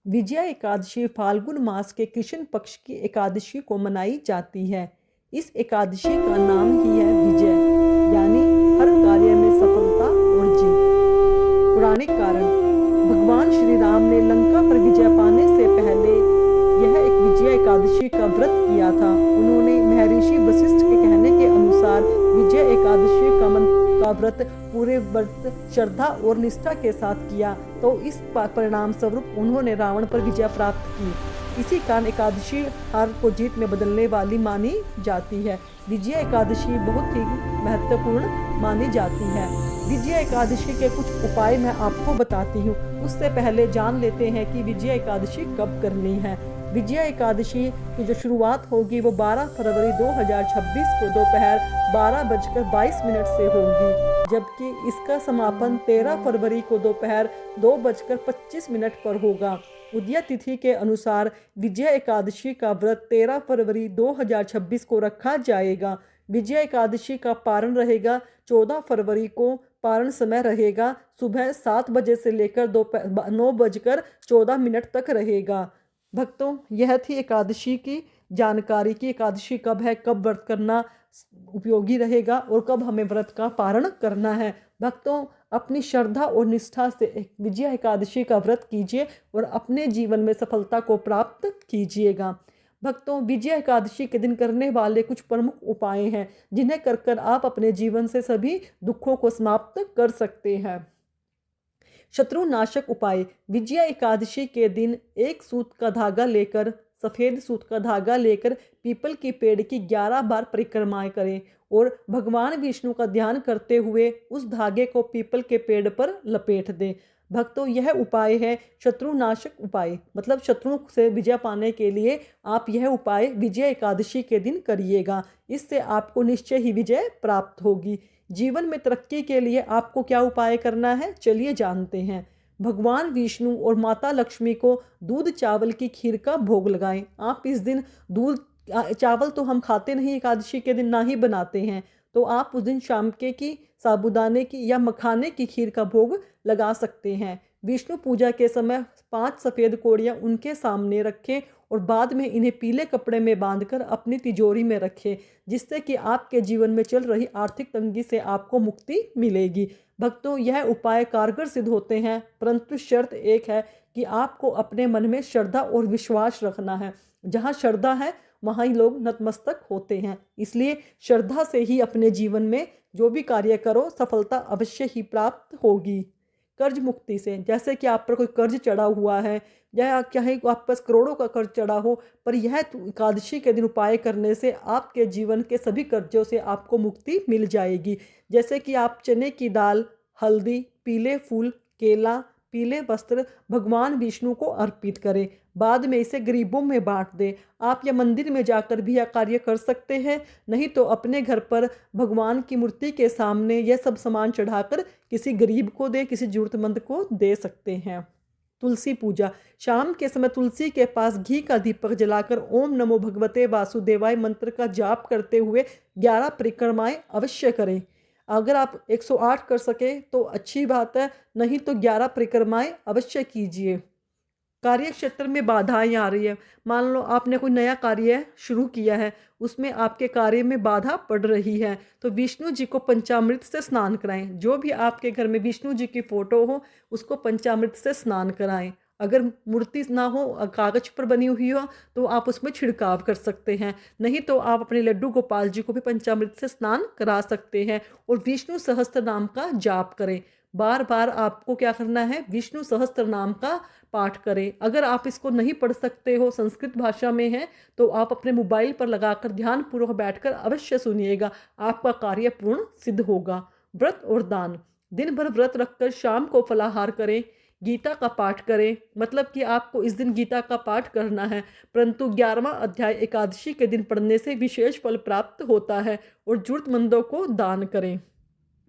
विजया एकादशी फाल्गुन मास के कृष्ण पक्ष की एकादशी को मनाई जाती है। इस एकादशी का नाम ही है विजय, यानी हर कार्य में सफलता और जीत। पुराणिक कारण, भगवान श्री राम ने लंका पर विजय पाने से पहले यह एक विजय एकादशी का व्रत किया था। उन्होंने महर्षि वशिष्ठ के कहने के अनुसार विजय एकादशी का व्रत पूरे व्रत श्रद्धा और निष्ठा के साथ किया, तो इस परिणाम स्वरूप उन्होंने रावण पर विजय प्राप्त की। इसी कारण एकादशी हार को जीत में बदलने वाली मानी जाती है। विजय एकादशी बहुत ही महत्वपूर्ण मानी जाती है। विजय एकादशी के कुछ उपाय मैं आपको बताती हूँ। उससे पहले जान लेते हैं कि विजय एकादशी कब करनी है। विजय एकादशी की जो शुरुआत होगी वो 12 फरवरी 2026 को दोपहर 12:22 से होगी, जबकि इसका समापन 13 फरवरी को दोपहर 2:25 पर होगा। उदय तिथि के अनुसार विजय एकादशी का व्रत 13 फरवरी 2026 को रखा जाएगा। विजय एकादशी का पारण रहेगा 14 फरवरी को। पारण समय रहेगा सुबह 7 बजे से लेकर दोपहर 9:14 तक रहेगा। भक्तों, यह थी एकादशी की जानकारी कि एकादशी कब है, कब व्रत करना उपयोगी रहेगा और कब हमें व्रत का पारण करना है। भक्तों, अपनी श्रद्धा और निष्ठा से एक विजय एकादशी का व्रत कीजिए और अपने जीवन में सफलता को प्राप्त कीजिएगा। भक्तों, विजय एकादशी के दिन करने वाले कुछ प्रमुख उपाय हैं जिन्हें कर आप अपने जीवन से सभी दुखों को समाप्त कर सकते हैं। शत्रुनाशक उपाय, विजया एकादशी के दिन एक सूत का धागा लेकर सफ़ेद सूत का धागा लेकर पीपल की पेड़ की 11 बार परिक्रमाएं करें और भगवान विष्णु का ध्यान करते हुए उस धागे को पीपल के पेड़ पर लपेट दें। भक्तों, यह उपाय है शत्रुनाशक उपाय, मतलब शत्रुओं से विजय पाने के लिए आप यह उपाय विजय एकादशी के दिन करिएगा। इससे आपको निश्चय ही विजय प्राप्त होगी। जीवन में तरक्की के लिए आपको क्या उपाय करना है, चलिए जानते हैं। भगवान विष्णु और माता लक्ष्मी को दूध चावल की खीर का भोग लगाएं। आप इस दिन दूध चावल तो हम खाते नहीं एकादशी के दिन, ना ही बनाते हैं, तो आप उस दिन शाम के की साबूदाने की या मखाने की खीर का भोग लगा सकते हैं। विष्णु पूजा के समय 5 सफ़ेद कोड़ियाँ उनके सामने रखें और बाद में इन्हें पीले कपड़े में बांधकर अपनी तिजोरी में रखें, जिससे कि आपके जीवन में चल रही आर्थिक तंगी से आपको मुक्ति मिलेगी। भक्तों, यह उपाय कारगर सिद्ध होते हैं, परंतु शर्त एक है कि आपको अपने मन में श्रद्धा और विश्वास रखना है। जहाँ श्रद्धा है वहाँ ही लोग नतमस्तक होते हैं। इसलिए श्रद्धा से ही अपने जीवन में जो भी कार्य करो सफलता अवश्य ही प्राप्त होगी। कर्ज मुक्ति से, जैसे कि आप पर कोई कर्ज चढ़ा हुआ है या चाहे आप पर करोड़ों का कर्ज चढ़ा हो, पर यह एकादशी के दिन उपाय करने से आपके जीवन के सभी कर्जों से आपको मुक्ति मिल जाएगी। जैसे कि आप चने की दाल, हल्दी, पीले फूल, केला, पीले वस्त्र भगवान विष्णु को अर्पित करें, बाद में इसे गरीबों में बांट दें। आप या मंदिर में जाकर भी यह कार्य कर सकते हैं, नहीं तो अपने घर पर भगवान की मूर्ति के सामने यह सब सामान चढ़ाकर किसी गरीब को दे, किसी जरूरतमंद को दे सकते हैं। तुलसी पूजा, शाम के समय तुलसी के पास घी का दीपक जलाकर ओम नमो भगवते वासुदेवाय मंत्र का जाप करते हुए 11 परिक्रमाएं अवश्य करें। अगर आप 108 कर सके तो अच्छी बात है, नहीं तो 11 परिक्रमाएं अवश्य कीजिए। कार्य क्षेत्र में बाधाएं आ रही है, मान लो आपने कोई नया कार्य शुरू किया है, उसमें आपके कार्य में बाधा पड़ रही है, तो विष्णु जी को पंचामृत से स्नान कराएं। जो भी आपके घर में विष्णु जी की फोटो हो उसको पंचामृत से स्नान कराएं। अगर मूर्ति ना हो, कागज पर बनी हुई हो, तो आप उसमें छिड़काव कर सकते हैं, नहीं तो आप अपने लड्डू गोपाल जी को भी पंचामृत से स्नान करा सकते हैं और विष्णु सहस्त्र नाम का जाप करें। बार बार आपको क्या करना है, विष्णु सहस्त्र नाम का पाठ करें। अगर आप इसको नहीं पढ़ सकते हो, संस्कृत भाषा में है, तो आप अपने मोबाइल पर लगाकर ध्यानपूर्वक बैठकर अवश्य सुनिएगा, आपका कार्य पूर्ण सिद्ध होगा। व्रत और दान, दिन भर व्रत रखकर शाम को फलाहार करें, गीता का पाठ करें, मतलब कि आपको इस दिन गीता का पाठ करना है, परंतु 11वां अध्याय एकादशी के दिन पढ़ने से विशेष फल प्राप्त होता है और जरूरतमंदों को दान करें।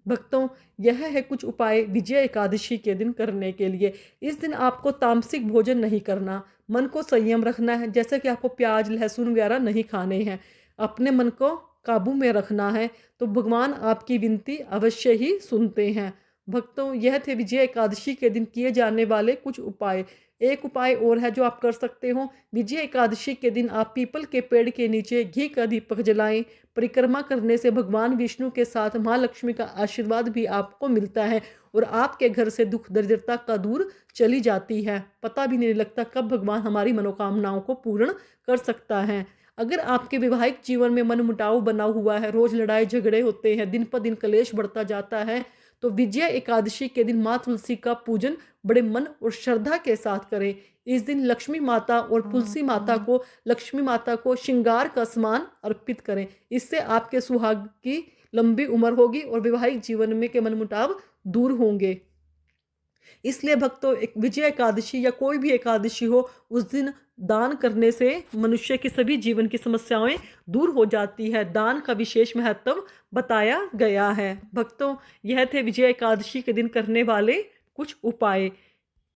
भक्तों, यह है कुछ उपाय विजय एकादशी के दिन करने के लिए। इस दिन आपको तामसिक भोजन नहीं करना, मन को संयम रखना है, जैसे कि आपको प्याज लहसुन वगैरह नहीं खाने हैं, अपने मन को काबू में रखना है, तो भगवान आपकी विनती अवश्य ही सुनते हैं। भक्तों, यह थे विजय एकादशी के दिन किए जाने वाले कुछ उपाय। एक उपाय और है जो आप कर सकते हो। विजय एकादशी के दिन आप पीपल के पेड़ के नीचे घी का दीपक जलाएं। परिक्रमा करने से भगवान विष्णु के साथ माँ लक्ष्मी का आशीर्वाद भी आपको मिलता है और आपके घर से दुख दरिद्रता का दूर चली जाती है। पता भी नहीं लगता कब भगवान हमारी मनोकामनाओं को पूर्ण कर सकता है। अगर आपके वैवाहिक जीवन में मनमुटाव बना हुआ है, रोज लड़ाई झगड़े होते हैं, दिन पर दिन कलेश बढ़ता जाता है, तो विजय एकादशी के दिन माँ तुलसी का पूजन बड़े मन और श्रद्धा के साथ करें। इस दिन लक्ष्मी माता और तुलसी माता को लक्ष्मी माता को श्रृंगार का सामान अर्पित करें। इससे आपके सुहाग की लंबी उम्र होगी और वैवाहिक जीवन में के मनमुटाव दूर होंगे। इसलिए भक्तों, एक विजय एकादशी या कोई भी एकादशी हो, उस दिन दान करने से मनुष्य की सभी जीवन की समस्याएं दूर हो जाती है। दान का विशेष महत्व बताया गया है। भक्तों, यह थे विजय एकादशी के दिन करने वाले कुछ उपाय।